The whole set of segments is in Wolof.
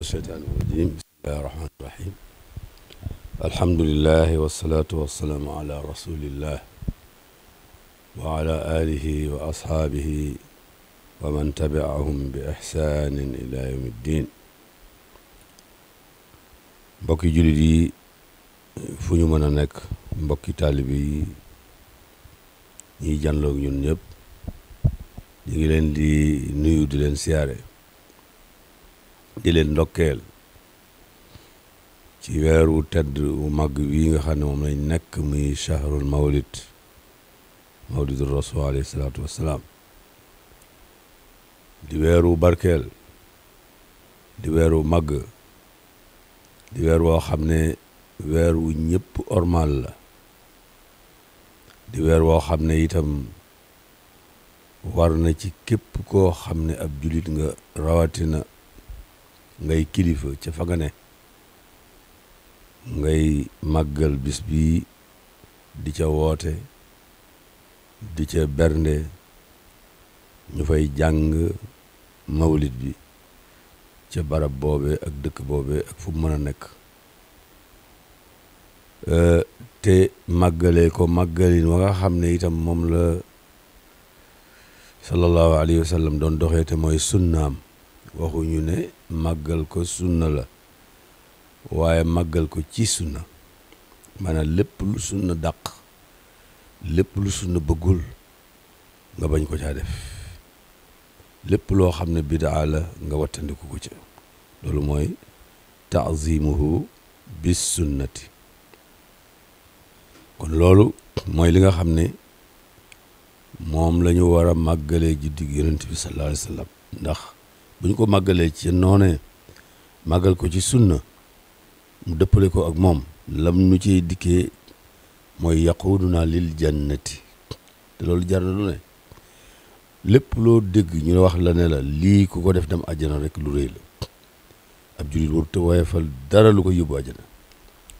الشيطان الرجيم بسم الله الرحمن الرحيم الحمد لله والصلاة والسلام على رسول الله وعلى آله وأصحابه ومن تبعهم بإحسان إلى يوم الدين mbokki jullit yi fu ñu mën a nekk mbokki taalibe yi ñiy janloog ñun ñëpp ñu ngi leen di nuyu di leen siyaare di leen ndokkeel ci weeru tedd wu màgg wi nga xam ne moom lañ nekk muy shahrul mawlidu rasul alayhi salaatu wassalaam di weeru barkeel di weeru màgg di weer woo xam ne weer wu ñëpp ormal la di weer woo xam ne itam war na ci képp koo xam ne ab julit nga rawatina ngay kilifa ca fa nga ne ngay màggal bis bi di ca woote di ca bernde ñu fay jàng mawlid bi ca barab boobe ak dëkk boobe ak fu mën a nekk te màggalee ko màggalin wa nga xam ne itam moom la sallallahu alayhi wa sallam doon doxee te mooy sunnaam waxuñu ne màggal ko sunna la waaye màggal ko ci sunna maanaam lépp lu sunna dàq lépp lu sunna bëggul nga bañ ko caa def lépp loo xam ne bidaa la nga wattandiku ko ca loolu mooy taazimuhu bis sunnati kon loolu mooy li nga xam ne moom la ñu war a màggalee juddi yonent bi sallallahu alayhi wa sallam ndax bu ñu ko màggalee ci noonee màggal ko ci sunna mu dëppale ko ak moom lam nu ciy dikkee mooy yaquduna lil jannati te loolu jar na lu ne lépp loo dégg ñu wax la ne la lii ku ko def dem àjjana rek lu rëy la ab jullit warut a woyefal dara lu ko yóbbu àjjana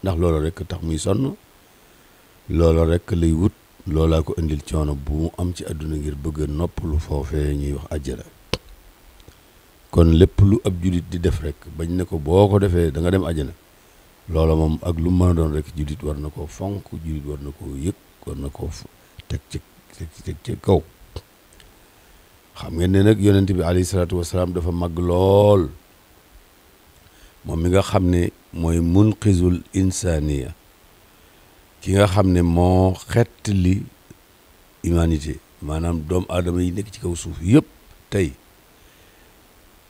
ndax loolu rek tax muy sonn loolu rek lay wut loolaa ko indil coono bu mu am ci àdduna ngir bëgg a noppalu foofee ñuy wax àjjana kon lépp lu ab jullit di def rek bañ ne ko boo ko defee da nga dem àjjana loola moom ak lu mën a doon rek jullit war na koo fonk jullit war na koo yëg war na koo teg ci kaw xam ngeen ne nag yonent bi alayhi salaatu wasalaam dafa màgg lool moom mi nga xam ne mooy munqizul insaniya ki nga xam ne moo xettali humanité maanaam doomu aadama yi nekk ci kaw suuf yëpp tey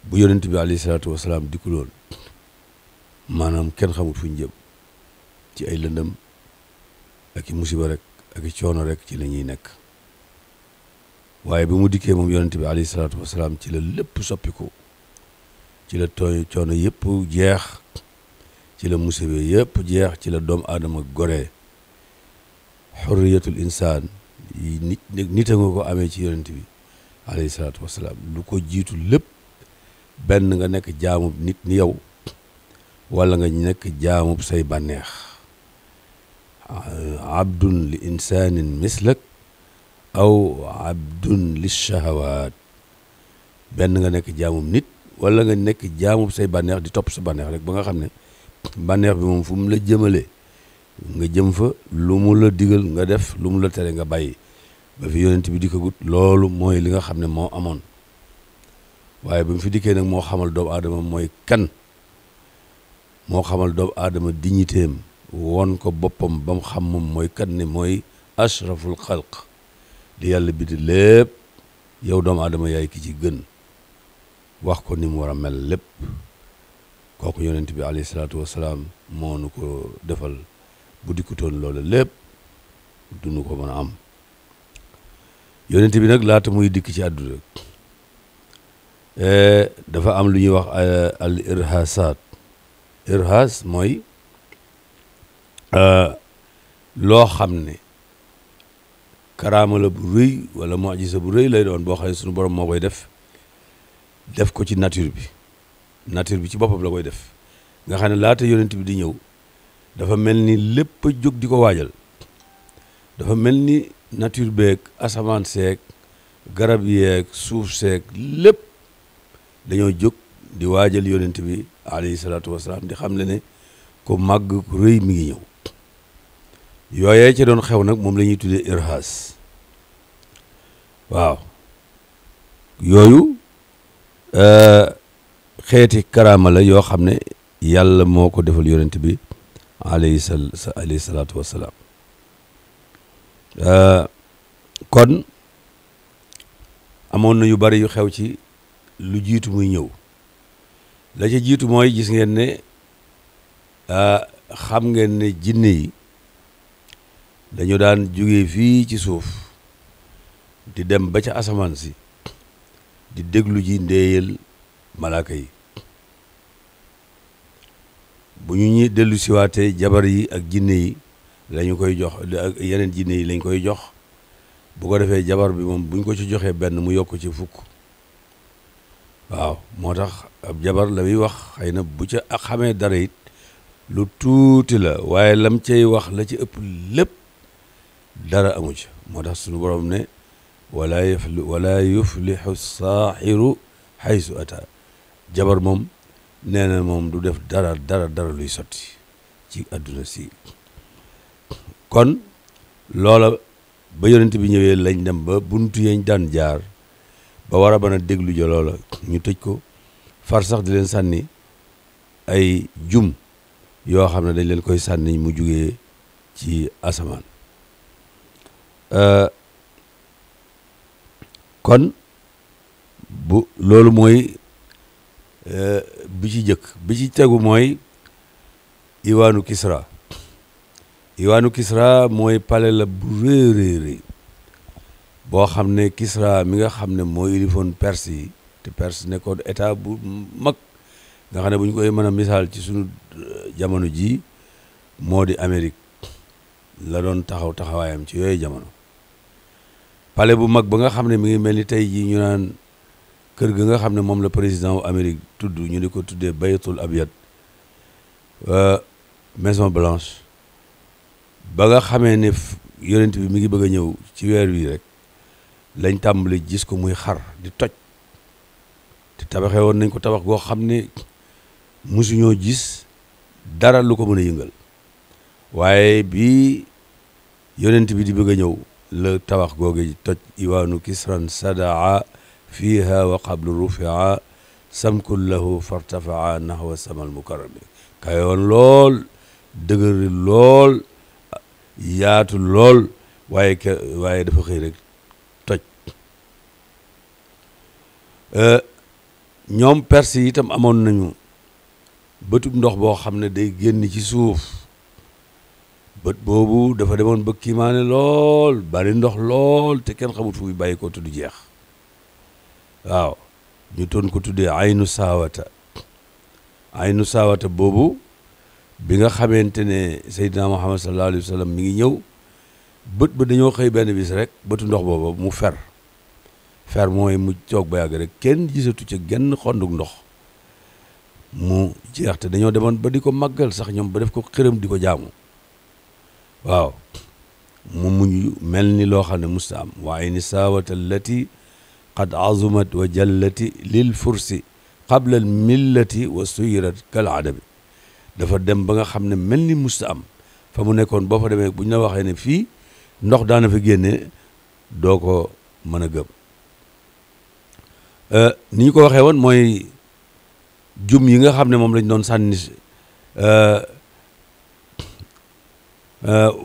bu yonent bi alayhi salaatu wasalaam dikkuloon maanaam kenn xamut fu ñu jëm ci ay lëndëm ak i musiba rek ak i coono rek ci la ñuy nekk waaye bi mu dikkee moom yonent bi alayhi salaatu wasalaam ci la lépp soppiku ci la coono yëpp jeex ci la musiba yëpp jeex ci la doomu aadama goree xurriyatul insaan yi nit a nga ko amee ci yonent bi alayhi salaatu wasalaam lu ko jiitu lépp benn nga nekk jaamub nit ni yow wala nga nekk jaamub say bànneex abdun li insaanin mislak aw abdun li shahawaat benn nga nekk jaamub nit wala nga nekk jaamub say bànneex di topp sa bànneex rek ba nga xam ne bànneex bi moom fu mu la jëmale nga jëm fa lu mu la digal nga def lu mu la tere nga bàyyi ba fi yonent bi di ko gut loolu mooy li nga xam ne moo amoon waaye ba mu fi dikkee nag moo xamal doomu aadama mooy kan moo xamal doomu aadama dignitéem won ko boppam ba mu xam moom mooy kan ne mooy ashraful xalq li yàlla bi di lépp yow doomu aadama yaay ki ci gën wax ko ni mu war a mel lépp kooku yonent bi alayhi salaatu wasalaam moo nu ko defal bu dikkutoon loolu lépp dunu ko mën a am yonent bi nag laata muy dikk ci àdduna dafa am lu ñuy wax al irhaasaat irhaas mooy loo xam ne karaama la bu rëy wala mu'jiza bu rëy lay doon boo xam ne suñu borom moo koy def ko ci nature bi ci boppam la koy def nga xam ne laata yonent bi di ñëw dafa mel ni lépp a jóg di ko waajal dafa mel ni nature beeg asamaan seeg garab yeeg suuf seeg lépp dañoo jóg di waajal yonent bi alayhi salaatu wasalaam di xam le ne ko màgg ku rëy mi ngi ñëw. yooyee ci doon xew nag moom la ñuy tuddee irhaas. waaw yooyu xeeti karaama la yoo xam ne yàlla moo ko defal yonent bi alayhi salaatu wasalaam. kon amoon na yu bari yu xew ci lu jiitu muy ñëw. la ca jiitu mooy gis ngeen ne xam ngeen ne jinne yi dañu daan jóge fii ci suuf di dem ba ca asamaan si di déglu ji ndéeyal malaaka yi. bu ñu ñi dellu siwaatee jabar yi ak jinne yi lañu koy jox ak yeneen jinne yi lañ koy jox. bu ko defee jabar bi moom buñ ko ci joxee benn mu yokk ci fukk. waaw moo tax ab jabar la muy wax xëy na bu ca xamee dara it lu tuuti la waaye lam cay wax la ci ëpp lépp dara amu ci. moo tax suñu borom ne wala yuflixu saaxiru xaysu ata. jabar moom nee na moom du def dara luy sotti ci àdduna si. kon loola ba yonent bi ñëwee lañ dem ba buntu yeñ daan jaar ba war a mën a déglu jo loola ñu tëj ko far sax di leen sànni ay jum yoo xam ne dañ leen koy sànni mu jugee ci asamaan. kon bu loolu mooy bi ci jëkk. bi ci tegu mooy iwaanu Kisra. iwaanu Kisra mooy palais la bu réeréeré boo xam ne Kisra mi nga xam ne moo ilifoon Perse yi te Perse nekkoon état bu mag nga xam ne bu ñu koy mën a misaal ci sunu jamono ji moo di Amérique la doon taxawaayam ci yooyu jamono. palais bu mag ba nga xam ne mi ngi mel ni tey jii ñu naan kër ga nga xam ne moom la président wu Amérique tudd ñu di ko tuddee Baytul Abyad Maison Blanche. ba nga xamee ne yonent bi mi ngi bëgg a ñëw ci weer wi rek lañ tàmbali gis ko muy xar di toj te tabaxee woon nañ ko tabax goo xam ne musuñoo gis dara lu ko mën a yëngal. waaye bi yonent bi di bëgg a ñëw la tabax googu toj. iwaanu kisran sadaa fiha wa qablu rufia samkun lahu fartafaa nahwa samal mukarrami. kayoon lool dëgëri lool yaatu lool waaye dafa xëy rek toj. ñoom Perse yi itam amoon nañu bëtub ndox boo xam ne day génn ci suuf. bët boobu dafa demoon ba kiimaane lool bari ndox lool te kenn xamut fu muy bàyyi ko tudd jeex. waaw ñu toon ko tuddee aynu saawata. aynu saawata boobu bi nga xamante ne Seydina Muhammad sallallahu alayhi wa sallam mi ngi ñëw bët ba dañoo xëy benn bis rek bëtu ndox booba mu fer mooy mu toog ba yàgg rek kenn gisatu ca genn xonduk ndox mu jeex te dañoo demoon ba di ko màggal sax ñoom ba def ko xërëm di ko jaamu. waaw mu muñ mel ni loo xam ne musta am. wa ayni saawata allati qad azumat wa jallati lil fursi qabla al millati wa suyirat kal adami. dafa dem ba nga xam ne mel ni musta am fa mu nekkoon boo fa demee bu ñu la waxee ne fii ndox daana fa génne doo ko mën a gëm. ni ñu ko waxee woon mooy jum yi nga xam ne moom lañ doon sànni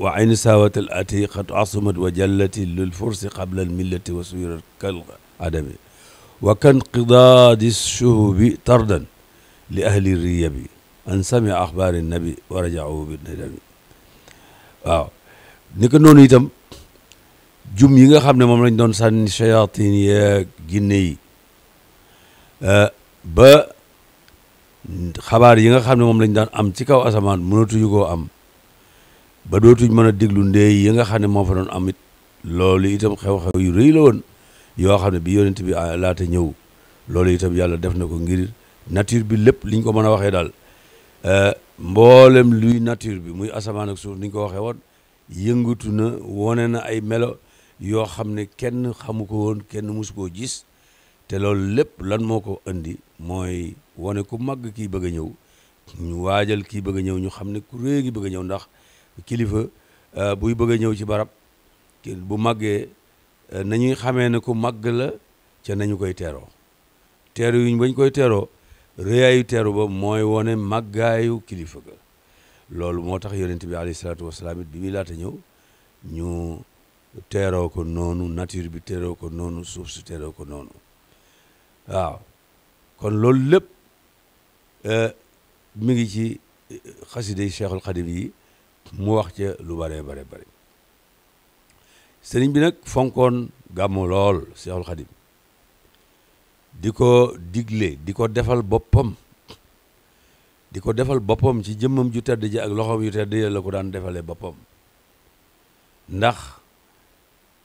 wa ayni saawat al ati qad asumat wa jallati lil fursi qabla al millati wa suyirat kal adami wa kan qidaadi shuhubi tardan li ahli riyabi an sami axbaari nabi wa rajau bi nadami. waaw ni ko noonu itam jum yi nga xam ne moom lañ doon sànni shayatin yeeg ginne yi ba xabaar yi nga xam ne moom lañ daan am ci kaw asamaan mënatuñu koo am ba dootuñ mën a déglu ndey yi nga xam ne moo fa doon am it loolu itam xew-xew yu rëy la woon yoo xam ne bi yonent bi laata ñëw loolu itam yàlla def na ko ngir nature bi lépp liñ ko mën a waxee daal mboolem luy nature bi muy asamaan ak suuf niñ ko waxee woon yëngatu na wone na ay melo yoo xam ne kenn xamu ko woon kenn musu koo gis te loolu lépp lan moo ko andi mooy wane ku màgg kii bëgg a ñëw ñu waajal kii bëgg a ñëw ñu xam ne ku réy gi bëgg a ñëw ndax kilifa buy bëgg a ñëw ci barab bu màggee nañuy xamee ne ku màgg la ca nañu koy teeroo teeru yuñ bañ koy teeroo réyaayu teeru ba mooy wone màggaayu kilifa ga loolu moo tax yonent bi alayhi salaatu wasalaam it bi muy laata ñëw ñu teeroo ko noonu nature bi teeroo ko noonu suuf si teeroo ko noonu waaw kon loolu lépp mi ngi ci xasida Cheikhul Xadim yi mu wax ca lu bare bare bare sëriñ bi nag fonkoon gàmmu lool Cheikhul Xadim di ko digle di ko defal boppam ci jëmmam ju tedd ji ak loxoom yu tedd la ko daan defalee boppam ndax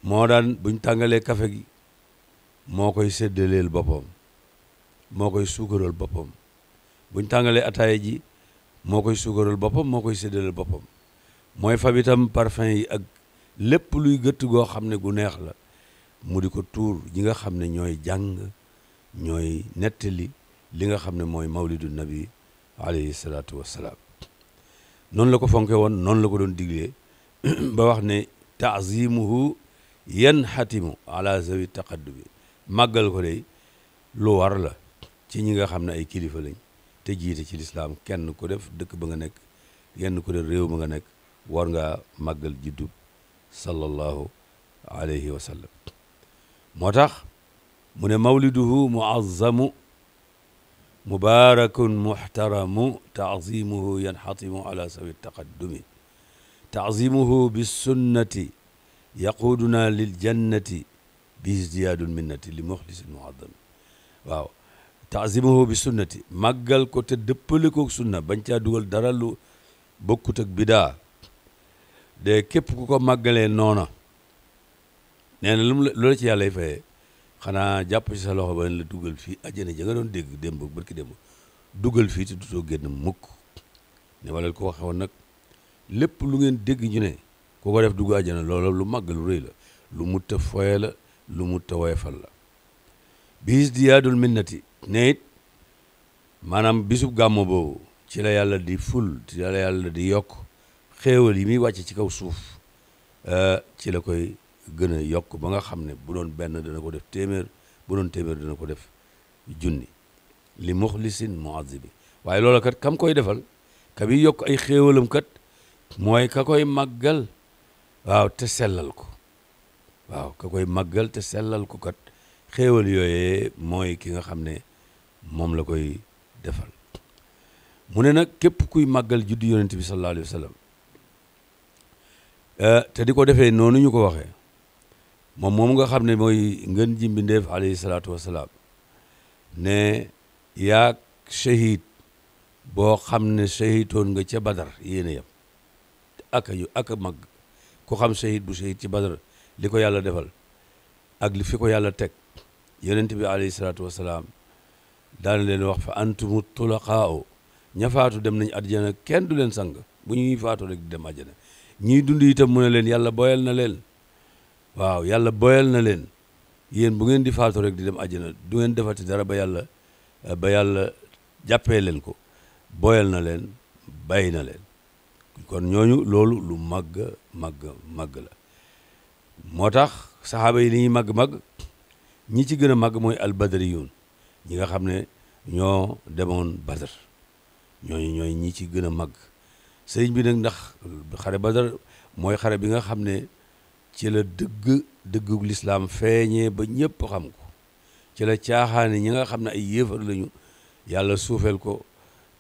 moo daan buñ tàngalee kafe gi moo koy séddaleel boppam moo koy suukaral boppam buñ tàngalee ataaya ji moo koy suukaral boppam moo koy séddaleel boppam mooy fab itam parfum yi ak lépp luy gëtt goo xam ne gu neex la mu di ko tuur ñi nga xam ne ñooy jàng ñooy nettali li nga xam ne mooy mawlidu nabi alayhi salaatu wassalaam noonu la ko fonke woon noonu la ko doon diglee ba wax ne taazimuhu yanxatimu ala zawi taqaddumi màggal ko day lu war la ci ñi nga xam ne ay kilifa lañ te jiite ci lislaam kenn ku def dëkk ba nga nekk kenn ku def réew ma nga nekk war ngaa màggal juddub sallallahu alayhi wa sallam moo tax mu ne mawliduhu muazzamu mubarakun muhtaramu taazimuhu yanxatimu ala sawi taqaddumi taazimuhu bisunnati yaquuduna lil jannati bi izdiyaadul minnati li muxlisin muazzami waaw taazimuhu bi sunnati màggal ko te dëppale ko sunna bañ caa dugal dara lu bokkut ak bidaa de képp ku ko màggalee noona nee na lu la ci yàlla fayee xanaa jàpp ci sa loxo ba la dugal fii àjjana ja nga doon dégg démb barki démb dugal fii te dutoo génn mukk ne ma leen ko waxee woon nag lépp lu ngeen dégg ñu ne ku ko def dugg àjjana loolu lu màgg lu rëy la lu mutta foye la lu mutta woyefal la bis di yaadul minnati ne it maanaam bisub gàmmo boobu ci la yàlla di ful ci la yàlla di yokk xéewal yi muy wàcc ci kaw suuf ci la koy gën a yokk ba nga xam ne bu doon benn dana ko def téeméer bu doon téeméer dana ko def junni li muxlisin muazibi waaye loola kat kam koy defal ka bi yokk ay xéewalam kat mooy ka koy màggal waaw te sellal ko waaw ka koy màggal te sellal ko kat xéewal yooyee mooy ki nga xam ne moom la koy defal mu ne nag képp kuy màggal juddu yonent bi sallallahu alayhi wa sallam te di ko defee noonu ñu ko waxee moom nga xam ne mooy ngën ji mbindeef alayhi salaatu wasalaam ne yaag shahid boo xam ne shahitoon nga ca badar yéena yam ak a màgg ku xam shahid bu shahid ci badar li ko yàlla defal ak li fi ko yàlla teg yonent bi alayhi salaatu wasalaam daana leen wax fa antumu tulaqaa'u ña faatu dem nañ àjjana kenn du leen sang bu ñuy faatu rek di dem àjjana ñiy dund itam mu ne leen yàlla boyal na leen waaw yàlla boyal na leen yéen bu ngeen di faatu rek di dem àjjana du ngeen defati dara ba yàlla jàppee leen ko boyal na leen bàyyi na leen kon ñooñu loolu lu màgg la moo tax saxaaba yi li ñuy màgg ñi ci gën a màgg mooy albadriyun ñi nga xam ne ñoo demoon badar ñooy ñi ci gën a màgg sëriñ bi nag ndax xare badar mooy xare bi nga xam ne ci la dëggu lislaam feeñee ba ñëpp xam ko ci la caaxaane ñi nga xam ne ay yéefar lañu yàlla suufeel ko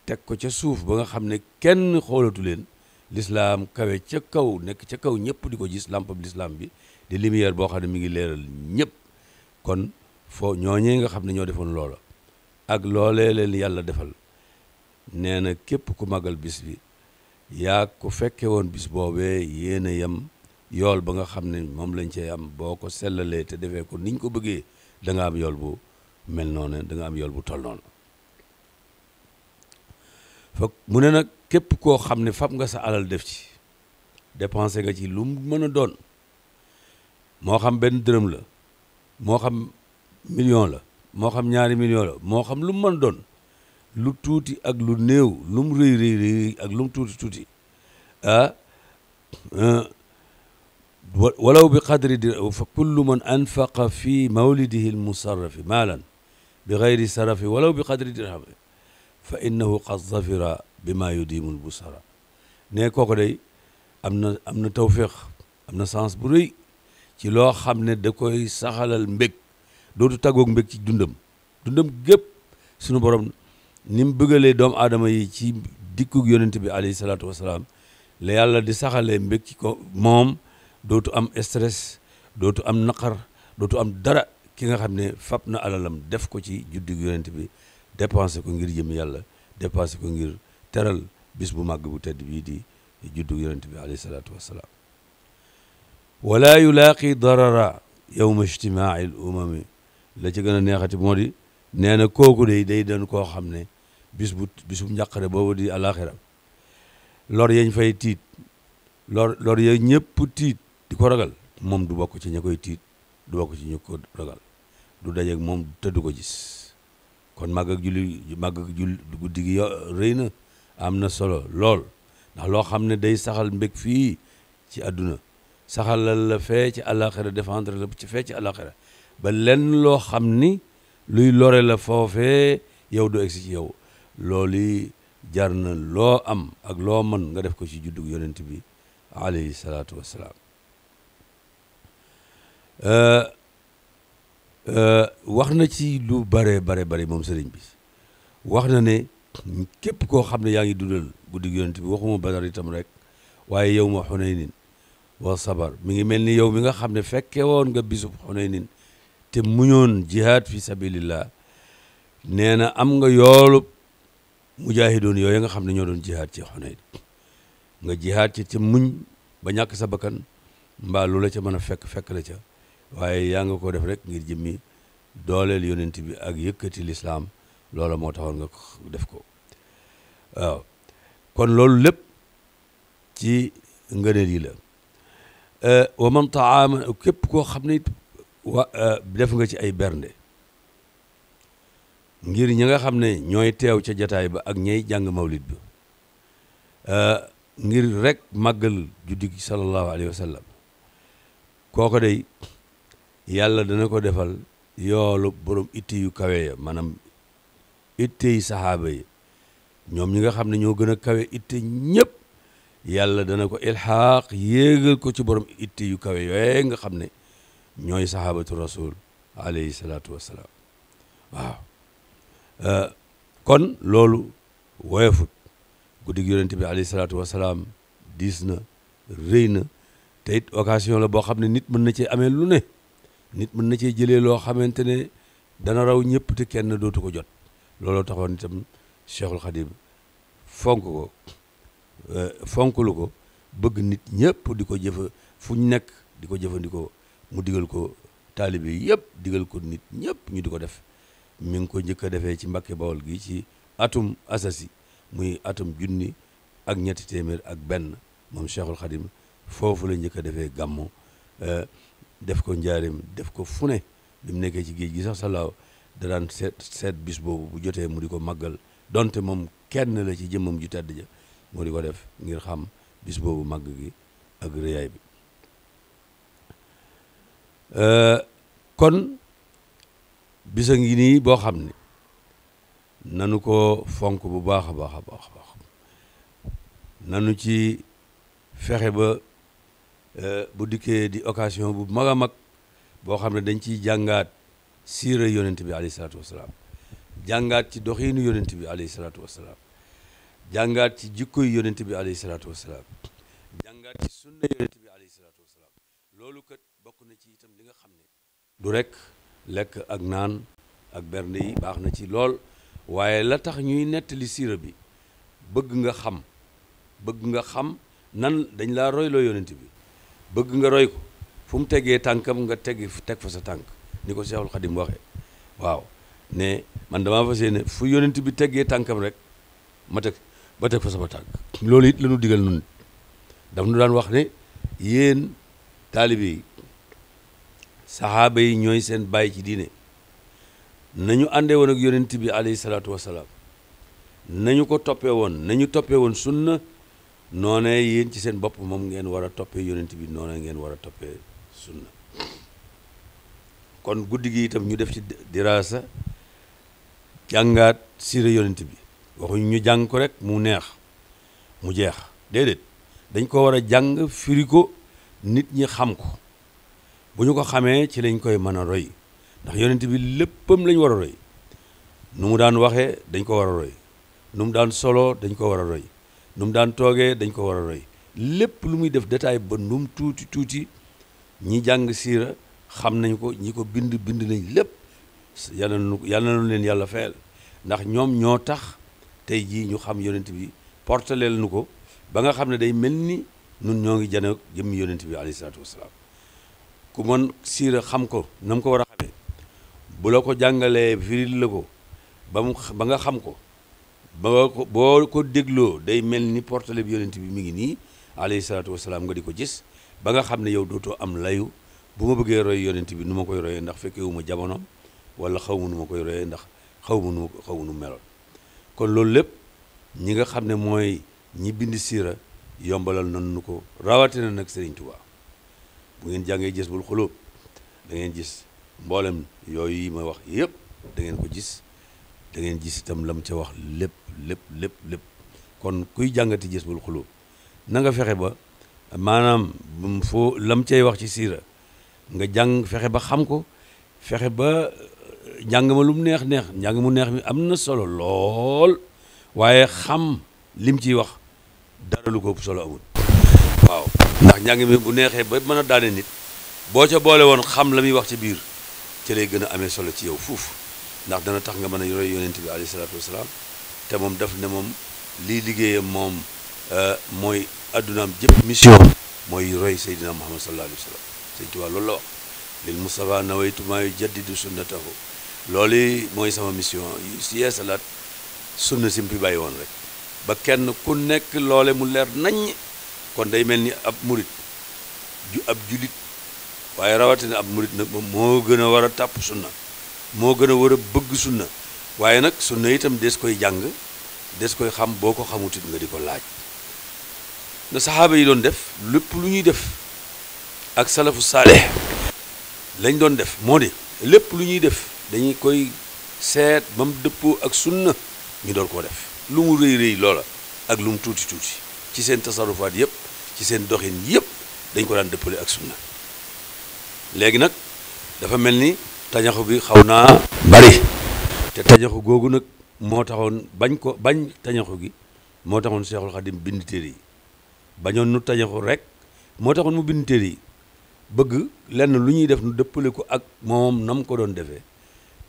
teg ko ca suuf ba nga xam ne kenn xoolatu leen lislaam kawe ca kaw nekk ca kaw ñëpp di ko gis lamp bi lislaam bi di lumière boo xam ne mi ngi leeral ñëpp kon ñooñee nga xam ne ñoo defoon loola ak loolee leen yàlla defal nee na képp ku màggal bis bi yaa ko fekke woon bis boobee yéen a yem yool ba nga xam ne moom lañ cee am boo ko sellalee te defee ko niñ ko bëggee da nga am yool bu mel noonu da nga am yool bu toll noonu foog mu ne nag képp koo xam ne fab nga sa alal def ci dépensé nga ci lu mën a doon moo xam benn dërëm la moo xam million la moo xam ñaari million la moo xam lu mu mën a doon lu tuuti ak lu néew lu mu rëy rëy rëy ak lu mu tuuti tuuti walaw bi qadri fa kullu man anfaqa fi mawlidihi almusarrafi maalan bi gayri sarafi walaw bi qadri dirham fa innahu qad zafira bima yudimu albusara ne kooku day am na tawfiq am na sens bu rëy ci loo xam ne da koy saxalal mbég dootu tàggoog mbég ci dundam gépp sunu borom ni mu bëggalee doomu aadama yi ci dikkug yonent bi alayhi salaatu wasalaam la yàlla di saxalee mbég ci ko moom dootu am stress dootu am naqar dootu am dara ki nga xam ne fab na alalam def ko ci juddug yonent bi dépensé ko ngir jëm yàlla dépensé ko ngir teral bis bu màgg bu tedd bii di juddug yonent bi alayhi salaatu wasalaam wala yulaaqi darara yowma ijtimaai l umami la ci gën a neexati moo di nee na kooku day doon koo xam ne bisu njàqare boobu di àlaxira lor yañ fay tiit lor ya ñëpp tiit di ko ragal moom du bokk ci ña koy tiit du bokk ci ñu ko ragal du dajeeg moom te du ko gis kon màgg ak julli guddi gi rëy na am na solo lool ndax loo xam ne day saxal mbég fii ci àdduna saxalal la fee ci àlaxira défendre la ci fee ci àlaxira ba lenn loo xam ni luy lore la foofee yow du egsi ci yow loolu jar na loo am ak loo mën nga def ko ci juddug yonent bi alayhi salaatu wassalaam wax na ci lu bare moom sëriñ bi wax na ne képp koo xam ne yaa ngi dundal juddug yonent bi waxuma Badar itam rek waaye yow ma Xunaynin wa sabar mi ngi mel ni yow mi nga xam ne fekke woon nga bisub Xunaynin te muñoon jihaad fi sabilillah nee na am nga yoolub mujaahidoon yooyu nga xam ne ñoo doon jihaad ci Xunayn nga jihaad ci muñ ba ñàkk sa bakkan mbaa lu la ca mën a fekk la ca waaye yaa nga ko def rek ngir jëmmi dooleel yonent bi ak yëkkati lislaam loola moo taxoon nga def ko waaw kon loolu lépp ci ngëneel yi la wa man taama képp koo xam ne def nga ci ay bernde ngir ñi nga xam ne ñooy teew ca jataay ba ak ñay jàng mawlid bi ngir rek màggal juddi gi sallallahu alayhi wa sallam kooko day yàlla dana ko defal yoolu borom itte yu kawe ya maanaam itte yi saxaaba yi ñoom ñi nga xam ne ñoo gën a kawe itte ñëpp yàlla dana ko ilxaaq yéegal ko ci borom itte yu kawe yooye nga xam ne ñooy saxaabatu rasul alayhi salaatu wassalaam waaw kon loolu woyefut guddig yonent bi alayhi salaatu wassalaam diis na rëy na te it occasion la boo xam ne nit mën na cee amee lu ne nit mën na cee jëlee loo xamante ne dana raw ñëpp te kenn dootu ko jot looloo taxoon itam Cheikhul Khadim fonklu ko bëgg nit ñëpp di ko fu ñu nekk di ko jëfandikoo mu digal ko taalibe yëpp digal ko nit ñëpp ñu di ko def mi ngi ko njëkk a defee ci Mbàkke Bawol gi ci atum asasi muy atum junni ak ñetti téeméer ak benn moom Cheikhul Khadim foofu la njëkk a defee gàmmu def ko njaarim def ko fu ne bi mu nekkee ci géej gi sax salaaw da daan seet bis boobu bu jotee mu di ko màggal donte moom kenn la ci jëmmam ju tedd ja mu di ko def ngir xam bis boobu màgg gi ak rëyaay bi kon bisa ngi nii boo xam ne nanu ko fonk bu baax a baax a baax a baax nanu ci fexe ba bu dikkee di occasion bu mag a mag boo xam ne dañ ciy jàngaat siira yonent bi alayhi salaatu wasalaam jàngaat ci doxiinu yonent bi alayhi salaatu wasalaam jàngaat ci jikkoy yonent bi alayhi salaatu wasalaam jàngaat ci sunna yonent bi alayhi salaatu wasalaam loolu kat bokk na ci itam li nga xam ne du rek lekk ak naan ak bernde yi baax na ci lool waaye la tax ñuy nettali siira bi bëgg nga xam nan dañ laa royloo yonent bi bëgg nga roy ko fu mu tegee tànkam nga teg fa sa tànk ni ko Cheikhul Khadim waxee waaw ne man damaa fas yéene fu yonent bi teggee tànkam rek ma teg fa sama tànk loolu it la ñu digal nun daf nu daan wax ne yéen taalibe yi saxaaba yi ñooy seen bàyyi ci diine nañu àndee woon ak yonent bi alayhi salaatu wasalaam nañu ko toppee woon nañu toppee woon sunna noonee yéen ci seen bopp moom ngeen war a toppee yonent bi noonee ngeen war a toppee sunna kon guddi gi itam ñu def ci diraasa jàngaat siira yonent bi waxuñ ñu jàng ko rek mu neex mu jeex déedéet dañ ko war a jàng firi ko nit ñi xam ko bu ñu ko xamee ci lañ koy mën a roy ndax yonent bi léppam lañ war a roy nu mu daan waxee dañ ko war a roy nu mu daan solo dañ ko war a roy nu mu daan toogee dañ ko war a roy lépp lu muy def détail ba nu mu tuuti tuuti ñi jàng siira xam nañ ko ñi ko bind nañ lépp yàlla na leen yàlla fayal ndax ñoom ñoo tax tey jii ñu xam yonent bi portaleel nu ko ba nga xam ne day mel ni nun ñoo ngi jane jëmmi yonent bi alayhi salaatu wasalaam ku mën siira xam ko na mu ko war a xamee bu la ko jàngalee firil la ko ba nga xam ko boo ko dégloo day mel ni portale bi yonent bi mi ngi nii alayhi salaatu wasalaam nga di ko gis ba nga xam ne yow dootoo am layu bu ma bëggee roy yonent bi nu ma koy royee ndax fekkee wu ma jamonoom wala xaw ma nu ma koy royee ndax xaw ma nu meloon kon loolu lépp ñi nga xam ne mooy ñi bind siira yombalal nan nu ko rawatina nag Serigne Touba bu ngeen jàngee Jazbul Xulub da ngeen gis mboolem yooyu yi ma wax yëpp da ngeen ko gis da ngeen gis itam lam ca wax lépp kon kuy jàngati Jazbul Xulub na nga fexe ba maanaam foo lam cay wax ci siira nga jàng fexe ba xam ko fexe ba njàng ma lu mu neex njàng mu neex mi am na solo lool waaye xam lim ciy wax dara lu ko solo amul waaw ndax njàng mi bu neexee ba mën a daane nit boo ca boole woon xam la muy wax ci biir ci lay gën a amee solo ci yow fuuf ndax dana tax nga mën a roy yonent bi alayhi salaatu wasalaam te moom daf ne moom lii liggéeyam moom mooy addunaam jëpp mission mooy roy Seydina Muhammad sallallahu alayhi wa sallam Sëñ Tuubaa loolu la wax lil Mustafa nawaytu maa yujaddidu sunnatahu loolu mooy sama mission si yeesalaat sunna sim fi bàyyi woon rek ba kenn ku nekk loole mu leer naññ kon day mel ni ab murit ab julit waaye rawatina ab murit nag moom moo gën a war a tàpp sunna moo gën a war a bëgg sunna waaye nag sunna itam des koy jàng des koy xam boo ko xamutit nga di ko laaj na saxaaba yi doon def lépp lu ñuy def ak salafu saalih lañ doon def moo di lépp lu ñuy def dañuy koy seet ba mu dëppoo ak sunna ñu doon koo def lu mu rëy loola ak lu mu tuuti ci seen tasarufaat yëpp ci seen doxin yëpp dañ ko daan dëppale ak sunna léegi nag dafa mel ni tañaxu bi xaw naa bari te tañaxu googu nag moo taxoon bañ tañaxu gi moo taxoon Seexul Xadim bind téere yi bañoon nu tañaxu rek moo taxoon mu bind téere yi bëgg lenn lu ñuy def nu dëppale ko ak moom nam ko doon defee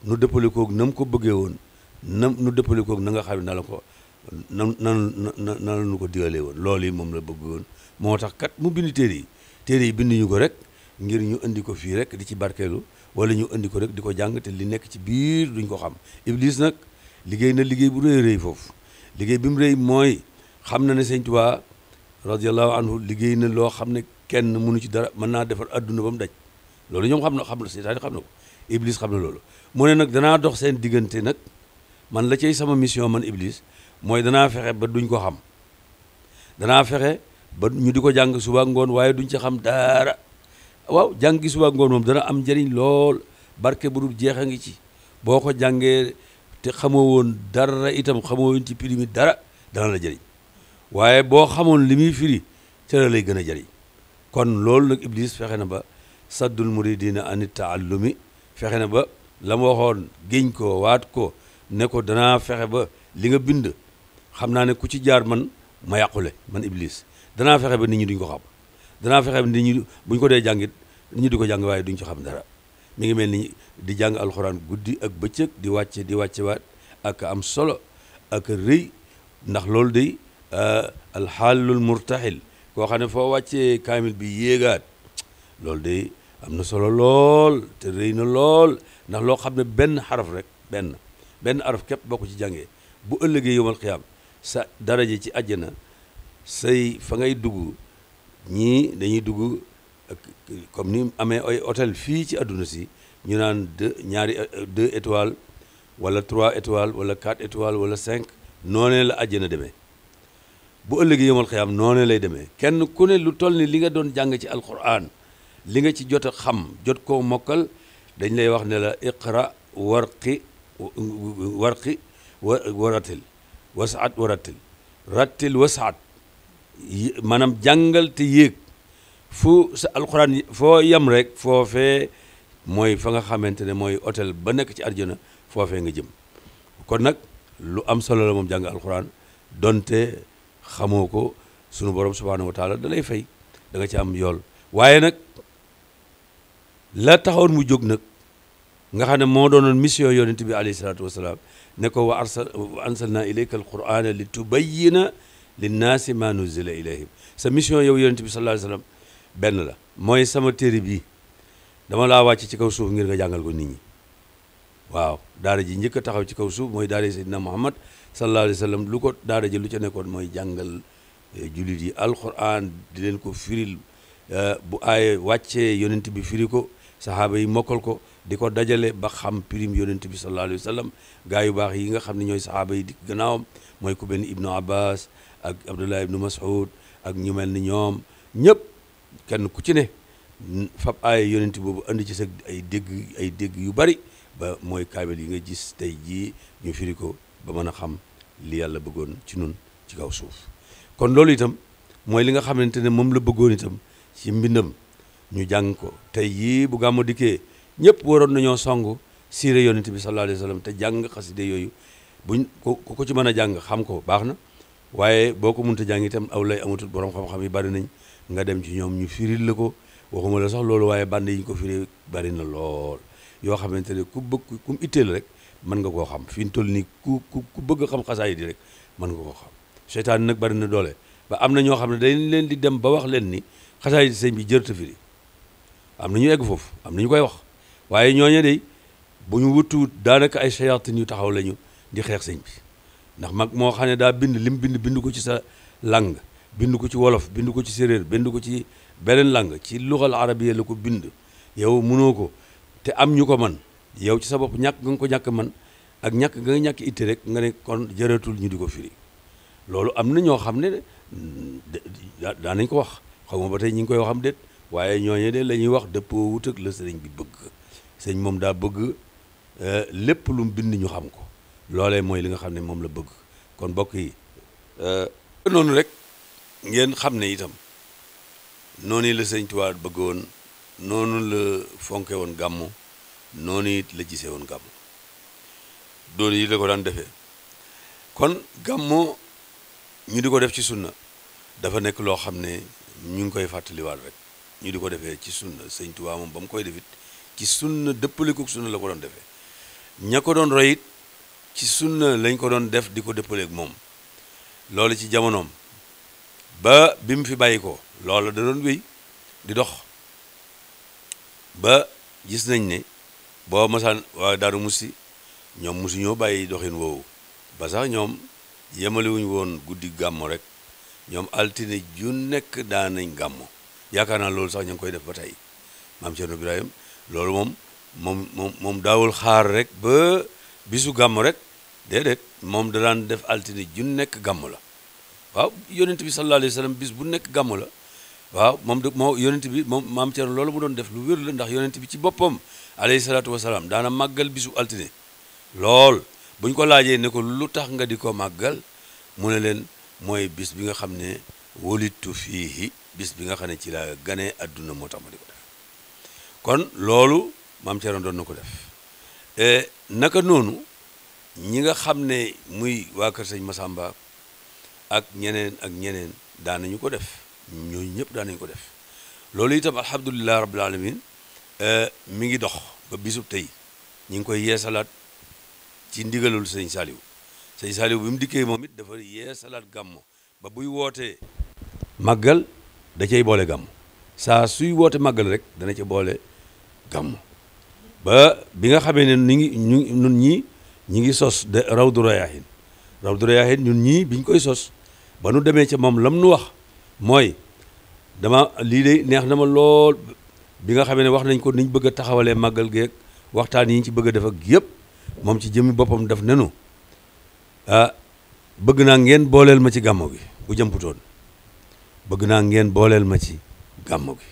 nu dëppale koog nam ko bëggee woon nu dëppale koog na nga xam ne na la ko na la nu ko digalee woon loolu yi moom la bëgg woon moo tax kat mu bind téere yi binduñu ko rek ngir ñu indi ko fii rek di ci barkeelu wala ñu indi ko rek di ko jàng te li nekk ci biir duñ ko xam Iblis nag liggéey na liggéey bu rëy foofu liggéey bi mu rëy mooy xam na ne Sëñ Tuubaa radiyallahu anhu liggéey na loo xam ne kenn mënu ci dara mën naa defar adduna ba mu daj loolu ñoom xam na seytaane xam na ko Iblis xam na loolu mu ne nag danaa dox seen diggante nag man la cay sama mission man Iblis mooy danaa fexe ba duñ ko xam danaa fexe ba ñu di ko jàng suba ngoon waaye duñ ci xam dara waaw jàng gi suba ngoon moom dana am njëriñ lool barke bu dul jeex a ngi ci boo ko jàngee te xamoo woon dara itam xamoo woon ci primi dara dana la jëriñ waaye boo xamoon li muy firi ca la lay gën a jëriñ kon loolu nag Iblis fexe na ba saddul muridina ani taallumi fexe na ba la ma waxoon géñ ko waat ko ne ko danaa fexe ba li nga bind xam naa ne ku ci jaar man ma yàqule man Iblis danaa fexe ba nit ñi duñ ko xam danaa fexe ba nit ñi buñ ko dee jàngit nit ñi di ko jàng waaye duñ ci xam dara mi ngi mel ni di jàng alxuraan guddi ak bëccëg di wàcce waat ak am solo ak rëy ndax loolu day alxaalul murtaxil koo xam ne foo wàccee kaamil bi yéegaat loolu day am na solo lool te rëy na lool ndax loo xam ne benn xaraf rek benn araf képp boo ko ci jàngee bu ëllëgee yowmal xiyaam sa daraje ci àjjana say fa ngay dugg ñii dañuy dugg comme ni amee ay hôtel fii ci àdduna si ñu naan 2 étoiles wala 3 étoiles wala 4 étoiles wala 5 noonee la àjjana demee bu ëllëgee yomal xiyaam noonee lay demee kenn ku ne lu toll ni li nga doon jàng ci alquran li nga ci jot a xam jot koo mokkal dañ lay wax ne la iqra warqi waratil wasaat waratil rattil wasaat maanaam jàngal te yéeg fu sa alquran foo yem rek foofee mooy fa nga xamante ne mooy hôtel ba nekk ci àjjana foofee nga jëm kon nag lu am solo la moom jàng alquran donte xamoo ko sunu borom subhanahu wa taala da lay fay da nga ci am yool waaye nag la taxoon mu jóg nag nga xam ne moo doonoon mission yonent bi alayhi salaatu wasalaam ne ko wa ansalna ilayka alqur'ana li tubayyina linnaasi ma nuzila ilayhim sa mission yow yonent bi sallallahu alayhi wasallam benn la mooy sama téere bii dama laa wàcc ci kaw suuf ngir nga jàngal ko nit ñi waaw daara ji njëkk a taxaw ci kaw suuf mooy daara ji Seydina Muhammad sallallahu alayhi wasallam lu ko daara ji lu ca nekkoon mooy jàngal jullit yi alquran di leen ko firil bu aaye wàccee yonent bi firi ko sahaaba yi mokkal ko di ko dajale ba xam pirim yonent bi sallallahu alayhi wa sallam gaa yu baax yi nga xam ne ñooy sahaaba yi di gannaawam mooy ku benn ibnu abbas ak abdullah ibnu mas'ud ak ñu mel ni ñoom ñëpp kenn ku ci ne fab aaya yonent boobu andi ci sa ay dégg yu bari ba mooy kaamil yi nga gis tey jii ñu firi ko ba mën a xam li yàlla bëggoon ci nun ci kaw suuf kon loolu itam mooy li nga xamante ne moom la bëggoon itam ci mbindam ñu jàng ko tey yii bu gàmmu dikkee ñëpp waroon nañoo song siire yonent bi sallallahu alayhi wa sallam te jàng xaside yooyu buñ ko ci mën a jàng xam ko baax na waaye boo ko mënta jàng itam aw lay amatul borom xam-xam yi bari nañ nga dem ci ñoom ñu firil la ko waxuma la sax loolu waaye band yi ñu ko firi bari na lool yoo xamante ne ku mu itteel rek mën nga koo xam fi ñu toll nii ku bëgg xam xasaayid yi rek mën nga koo xam seytaan nag bari na doole ba am na ñoo xam ne dañ leen di dem ba wax leen ni xasaayid sëñ bi jërta firi am na ñu egg foofu am na ñu koy wax waaye ñooñu de bu ñu wutuwut daanaka ay shayatin yu taxaw lañu di xeex sëñ bi ndax mag moo xam ne daa bind ko ci sa langue bind ko ci wolof bind ko ci séréer bind ko ci beneen langue ci luxal arabiya la ko bind yow mënoo ko te am ñu ko man yow ci sa bopp ñàkk nga ko ñàkk man ak ñàkk nga ñàkk itte rek nga ne kon jëratul ñu di ko firi loolu am na ñoo xam ne daa nañ ko wax xaw ma ba tey ñi ngi koy waxam déet waaye ñooñu de la ñuy wax dëppoo wut ak la sëriñ bi bëgg sëñ moom daa bëgg lépp lu mu bind ñu xam ko loolee mooy li nga xam ne moom la bëgg kon mbokk yi noonu rek ngeen xam ne itam noonu la sëñ Tuubaa bëggoon noonu la fonke woon gàmmu noonu it la gisee woon gàmmu doonu yi la ko daan defee kon gàmmu ñu di ko def ci sunna dafa nekk loo xam ne ñu ngi koy fàttaliwaat rek ñu di ko defee ci sunna sëñ Tuubaa moom ba mu koy defit ci sunna dëppaleku sunna la ko doon defee ña ko doon roy it ci sunna lañ ko doon def di ko dëppaleek moom loolu ci jamonoom ba bi mu fi bàyyi ko loolu da doon wéy di dox ba gis nañ ne boo masaan waa Daaru Musti ñoom musu ñoo bàyyi doxin woowu ba sax ñoom yemalewuñ woon guddi gàmmo rek ñoom altine ju nekk daan nañ gàmmo yaakaar naa loolu sax ñu ngi koy def ba tey maam Cerno Ibrahim loolu moom daawul xaar rek ba bisu gàmmo rek déedéet moom da daan def altine ju nekk gàmmo la waaw yonent bi sallallahu alayhi wa sallam bis bu nekk gàmmo la waaw moo yonent bi moom maam Cerno loolu mu doon def lu wér la ndax yonent bi ci boppam alayhi salaatu wasalaam daana màggal bisu altine lool buñ ko laajee ne ko lu tax nga di ko màggal mu ne leen mooy bis bi nga xam ne wolitu fiihi bis bi nga xam ne ci la ganee adduna moo tax ma di ko def kon loolu maam Cerno doon na ko def naka noonu ñi nga xam ne muy waa kër sëñ Masamba ak ñeneen daan nañu ko def ñooñu ñëpp daan nañu ko def loolu itam alhamdulilah rabbil alamin mi ngi dox ba bisub tey ñi ngi koy yeesalaat ci ndigalul sëñ Saliou bi mu dikkee moom it dafa yeesalaat gàmmo ba buy wootee màggal da cay boole gàmmo saa suy woote màggal rek dana ca boole gàmmo ba bi nga xamee ne ñun ñi ngi sos de Rawdu Rayaahin ñun ñii biñ koy sos ba nu demee ca moom lam nu wax mooy lii de neex na ma lool bi nga xamee ne wax nañ ko niñ bëgg a taxawalee màggal geeg waxtaan yi ñu ci bëgg a def ak yëpp moom ci jëmmi boppam daf nenu bëgg naa ngeen booleel ma ci gàmmo gi bu jëmputoon bëgg naa ngeen booleel ma ci gàmmo gi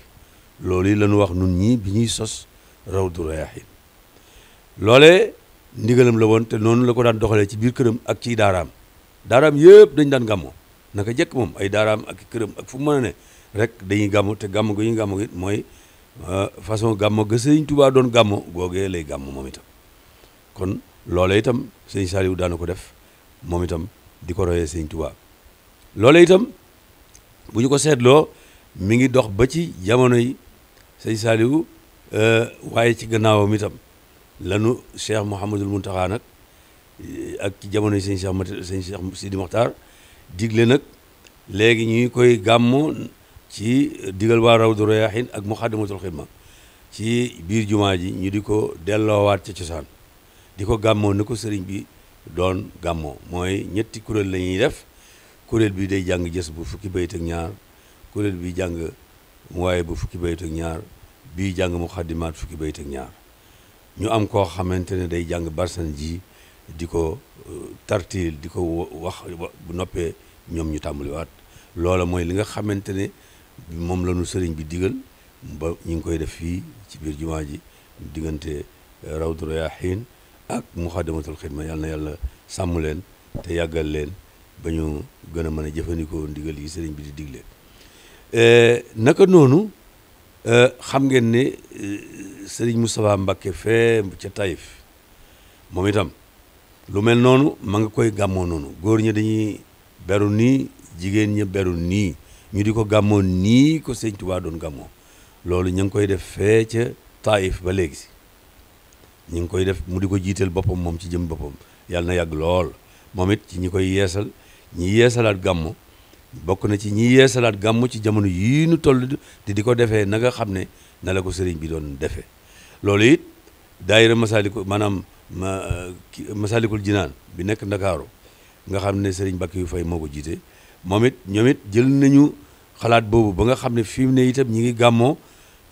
loolu yi lañu wax nun ñii bi ñuy sos Rawdu Rayaahiin loolee ndigalam la woon te noonu la ko daan doxalee ci biir këram ak ci daaraam yëpp dañ daan gàmmo naka jekk moom ay daaraam ak këram ak fu mu mën a ne rek dañuy gàmmo te gàmmo gi ñuy gàmmo gi mooy façon gàmmo ga Sëriñ Tuubaa doon gàmmo googee lay gàmmo moom itam kon loolee itam Sëriñ Saaliwu daana ko def moom itam di ko royee Sëriñ Tuubaa loolee itam bu ñu ko seetloo mi ngi dox ba ci jamono yi Sëriñ Saaliwu waaye ci gannaawam itam lanu Cheikh Mouhamadul Mountakha nag ak ci jamono yi sëñ Cheikh Sidi Mokhtar digle nag léegi ñuy koy gàmmo ci digal waa Rawdu Rayaahiin ak Muxaddamatul Xidma ci biir jumaa ji ñu di ko delloowaat ca cosaan di ko gàmmoo ni ko sëriñ bi doon gàmmoo mooy ñetti kuréel la ñuy def kuréel bi day jàng jës bu fukki bayit ak ñaar kuréel bi jàng waaye bu fukki bayit ak ñaar bii jàng muxaddimaat fukki bayit ak ñaar ñu am koo xamante ne day jàng barsan ji di ko tartiil di ko wax bu noppee ñoom ñu tàmbaliwaat loola mooy li nga xamante ne moom la ñu sëriñ bi digal ba ñu ngi koy def fii ci biir jumaa ji diggante Rawdu Rayaahiin ak Muxaddamatul Xidma yal na yàlla sàmm leen te yàggal leen ba ñu gën a mën a jëfandikoo ndigal yi sëriñ bi di digle naka noonu xam ngeen ne sëriñ Moustapha Mbacké fee ca Taïf moom itam lu mel noonu ma nga koy gàmmoo noonu góor ñi dañuy beru nii jigéen ñi beru nii ñu di ko gàmmoo nii ko sëñ Tuubaa doon gàmmoo loolu ñu ngi koy def fee ca Taïf ba léegi si ñu ngi koy def mu di ko jiiteel boppam moom ci jëm boppam yàlla na yàgg lool moom it ci ñi koy yeesal ñi yeesalaat gàmmo bokk na ci ñi yeesalaat gàmmo ci jamono yii nu toll di ko defee na nga xam ne na la ko sëriñ bi doon defee loolu it daayira Masalikul Jinaan bi nekk Ndakaaru nga xam ne sëriñ Bakki yu fay moo ko jiite moom it ñoom it jël nañu xalaat boobu ba nga xam ne fi mu ne itam ñi ngi gàmmoo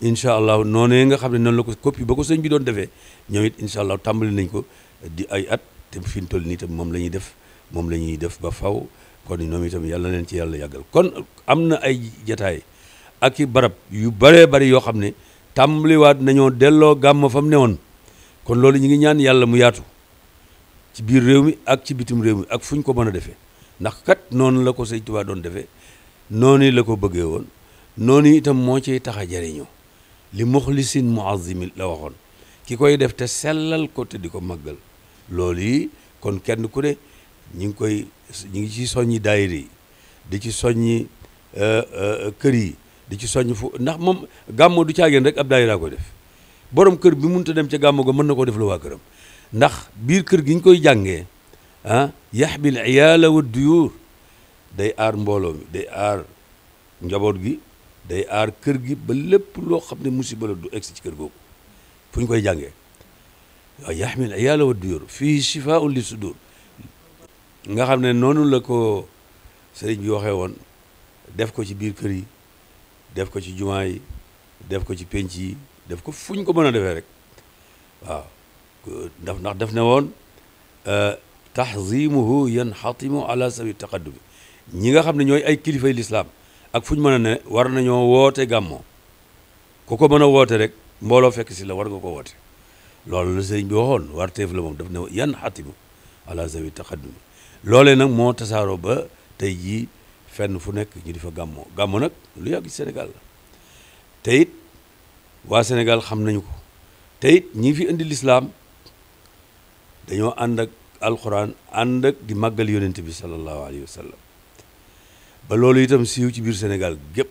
incha allah noonee nga xam ne noonu la ko copie ba ko sëñ bi doon defee ñoom it incha allah tàmbali nañ ko di ay at te fi mu toll nii itam moom la ñuy def ba faw kon ñoom itam yàlla leen ci yàlla yàggal kon am na ay jataay ak i barab yu bëree bëri yoo xam ne tàmbaliwaat nañoo delloo gàmm fa mu newoon kon loolu ñu ngi ñaan yàlla mu yaatu ci biir réew mi ak ci bitim réew mi ak fu ñu ko mën a defee ndax kat noonu la ko sëñ Tuubaa doon defee noonu la ko bëggee woon noonu itam moo ciy tax a jariñoo li muxlisin muazimi la waxoon ki koy def te sellal ko te di ko màggal loolu yi kon kenn ku ne ñu ngi ci soññi daayira yi di ci soññi kër yi di ci soññ fu ndax moom gàmmo du caageen rek ab daayira koy def borom kër bi mënut a dem ca gàmmo ga mën na koo def la waa këram ndax biir kër gi ñu koy jàngee yaxbil iyaala wa duyuur day aar mbooloo mi day aar njaboot gi day aar kër gi ba lépp loo xam ne musiba la du egsi ci kër googu fu ñu koy jàngee waaw yaxbil iyaala wa duyuur fii shifaa'un li sudur nga xam ne noonu la ko sëriñ bi waxee woon def ko ci biir kër yi def ko ci jumaa yi def ko ci penc yi def ko fu ñu ko mën a defee rek waaw ndax def ne woon tahzimuhu yanxatimu ala sawi taqaddumi ñi nga xam ne ñooy ay kilifay lislaam ak fu ñu mën a ne war nañoo woote gàmmoo ku ko mën a woote rek mbooloo fekk si la war nga ko woote loolu la sëriñ bi waxoon warteef la moom daf ne yanxatimu ala sawi taqaddumi loolee nag moo tasaaroo ba tey jii fenn fu nekk ñu di fa gàmmoo gàmmo nag lu yàgg ci Sénégal la te it waa Sénégal xam nañu ko te it ñi fi indi lislaam dañoo ànd ak alxuraan ànd ak di màggal yonent bi sallallahu alayhi wa sallam ba loolu itam siiw ci biir Sénégal gépp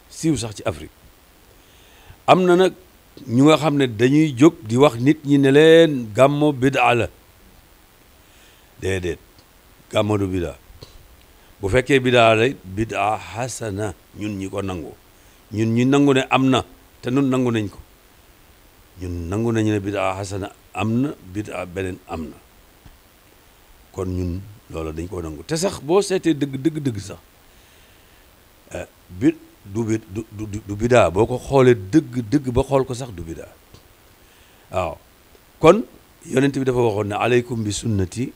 siiw sax ci Afrique am na nag ñu nga xam ne dañuy jóg di wax nit ñi ne leen gàmmo bidaa la déedéet gàmmo du bidaa bu fekkee bidaa la bidaa xasana ñun ñi ko nangu ñun ñi nangu ne am na te nun nangu nañ ko ñun nangu nañu ne bidaa xasana am na bidaa beneen am na kon ñun loolu dañ koo nangu te sax boo seetee dëgg sax du bidaa boo ko xoolee dëgg ba xool ko sax du bidaa waaw kon yonent bi dafa waxoon ne aleykum bi sunnati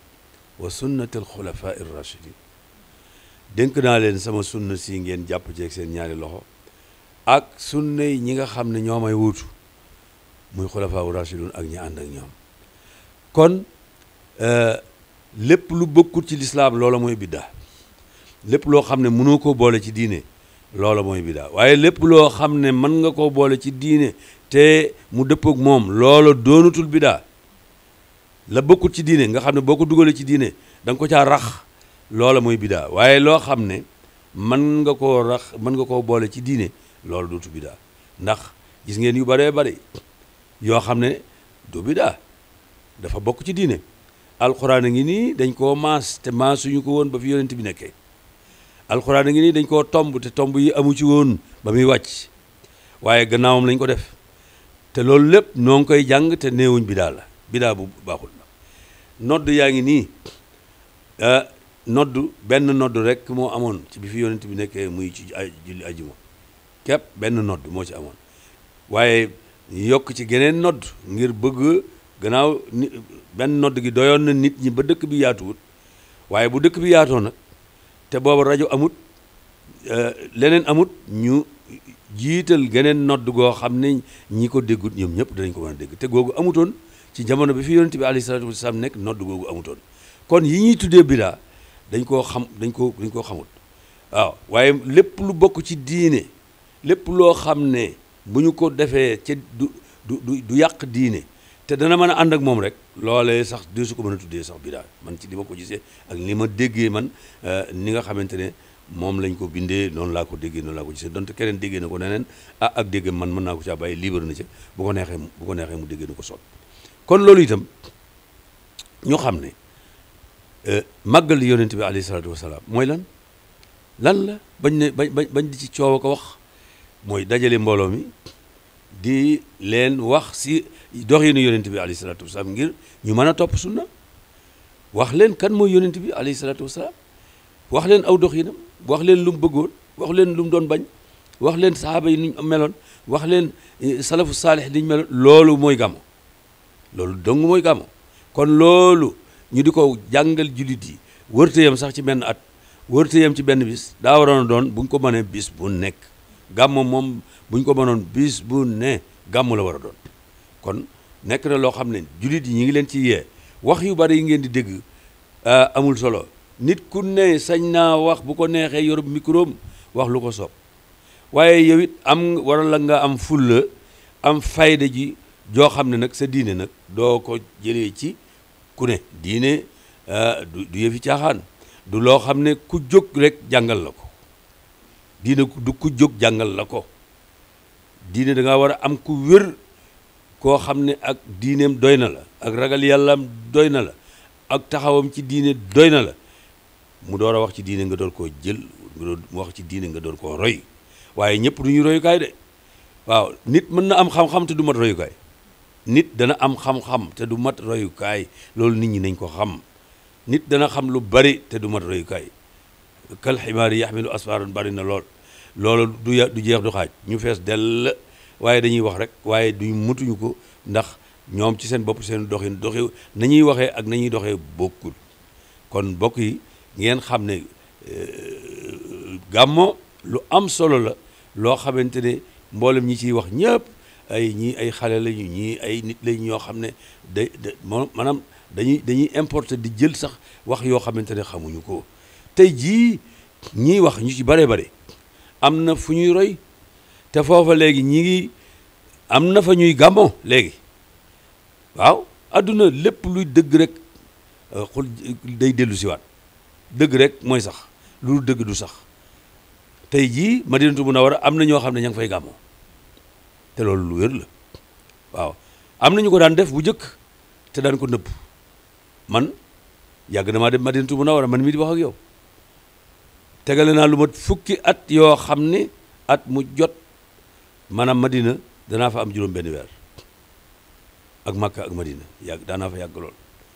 wa sunnati alxulafaa irrachidin dénk naa leen sama sunna si ngeen jàpp ceeg seen ñaari loxo ak sunna yi ñi nga xam ne ñoo may wuutu muy xulafaa rachidun ak ñi ànd ak ñoom kon lépp lu bokkut ci lislaam loola mooy biddaa lépp loo xam ne mënoo koo boole ci diine loola mooy biddaa waaye lépp loo xam ne mën nga koo boole ci diine te mu dëppoog moom loola doonutul biddaa la bokkut ci diine nga xam ne boo ko dugalee ci diine da nga ko caa rax loola mooy biddaa waaye loo xam ne mën nga koo rax mën nga koo boole ci diine loola dootu biddaa ndax gis ngeen yu baree bari yoo xam ne du biddaa dafa bokk ci diine alxuraan a ngi nii dañ koo maas te maasuñu ko woon ba fi yonent bi nekkee alxuraan a ngi nii dañ koo tomb te tomb yi amu ci woon ba muy wàcc waaye gannaawam lañ ko def te loolu lépp noo ngi koy jàng te néewuñ bidaa la bidaa bu baaxul la nodd yaa ngi nii nodd benn nodd rek moo amoon ci bi fi yonent bi nekkee muy ci julli ajuma képp benn nodd moo ci amoon waaye yokk ci geneen nodd ngir bëgg gannaaw benn nodd gi doyoon na nit ñi ba dëkk bi yaatuwut waaye bu dëkk bi yaatoo nag te booba rajo amut leneen amut ñu jiital geneen nodd goo xam ne ñi ko déggut ñoom ñëpp danañ ko mën a dégg te googu amutoon ci jamono bi fi yonent bi alayhi salaatu wasalaam nekk nodd googu amutoon kon yi ñuy tuddee bidaa dañ koo xamut waaw waaye lépp lu bokk ci diine lépp loo xam ne bu ñu ko defee ca du yàq diine te dana mën a ànd ak moom rek loolee sax de su ko mën a tuddee sax bidaa man ci li ma ko gisee ak li ma déggee man ni nga xamante ne moom lañ ko bindee noonu laa ko déggee noonu laa ko gisee donte keneen déggee na ko neneen ak dégg man mën naa ko caa bàyyi libre na ca bu ko neexee mu déggee na ko sot kon loolu itam ñu xam ne màggal yonent bi alayhi salaatu wasalaam mooy lan la bañ di ci coow a ko wax mooy dajale mbooloo mi di leen wax si doxinu yonent bi alayhi salaatu wasalaam ngir ñu mën a topp sunna wax leen kan mooy yonent bi alayhi salaatu wasalaam wax leen aw doxinam wax leen lu mu bëggoon wax leen lu mu doon bañ wax leen sahaaba yi niñ meloon wax leen salafu saalih niñ meloon loolu mooy gàmmo loolu dong mooy gàmmo kon loolu ñu di ko jàngal jullit yi wërteyam sax ci benn at wërteyam ci benn bis daa waroon a doon bu ñu ko mënee bis bu nekk gàmmo moom bu ñu ko mënoon bis bu ne gàmmu la war a doon kon nekk na loo xam ne jullit yi ñi ngi leen ci yee wax yu bari yi ngeen di dégg amul solo nit ku ne sañ naa wax bu ko neexee yor microom wax lu ko soob waaye yow it waral la nga am fulla am fayda ji joo xam ne nag sa diine nag doo ko jëlee ci ku ne diine du yëfi caaxaan du loo xam ne ku jóg rek jàngal la ko diine du ku jóg jàngal la ko diine da nga war a am ku wér koo xam ne ak diineem doy na la ak ragal yàllaam doy na la ak taxawam ci diine doy na la mu door a wax ci diine nga door koo jël mu wax ci diine nga door koo roy waaye ñëpp du ñu royukaay de waaw nit mën na am xam-xam te du mat royukaay nit dana am xam-xam te du mat royukaay loolu nit ñi nañ ko xam nit dana xam lu bari te du mat royukaay kal ximaari yaxmilu asfaaran bari na loolu du jeex du xaaj ñu fees dell waaye dañuy wax rek waaye duñ mutuñu ko ndax ñoom ci seen bopp seen doxin nañuy waxee ak nañuy doxee bokkul kon bokk yi ngeen xam ne gàmmo lu am solo la loo xamante ne mboolem ñi ciy wax ñëpp ñii ay xale lañu ñii ay nit lañ ñoo xam ne maanaam dañuy importer di jël sax wax yoo xamante ne xamuñu ko tey jii ñiy wax ñu ci bare bare am na fu ñuy roy te foofa léegi ñi ngi am na fa ñuy gàmmo léegi waaw adduna lépp luy dëgg rek xul day dellu siwaat dëgg rek mooy sax lu dëgg du sax tey jii Madinatu Munawwara am na ñoo xam ne ña ngi fay gàmmo te loolu lu wér la waaw am na ñu ko daan def bu njëkk te daan ko nëbb man yàgg na maa dem Madinatu Munawwara man mii di wax ak yow tegale naa lu mat fukki at yoo xam ne at mu jot maanaam Madina danaa fa am juróom benn weer ak Makka ak Madina daanaa fa yàgg lool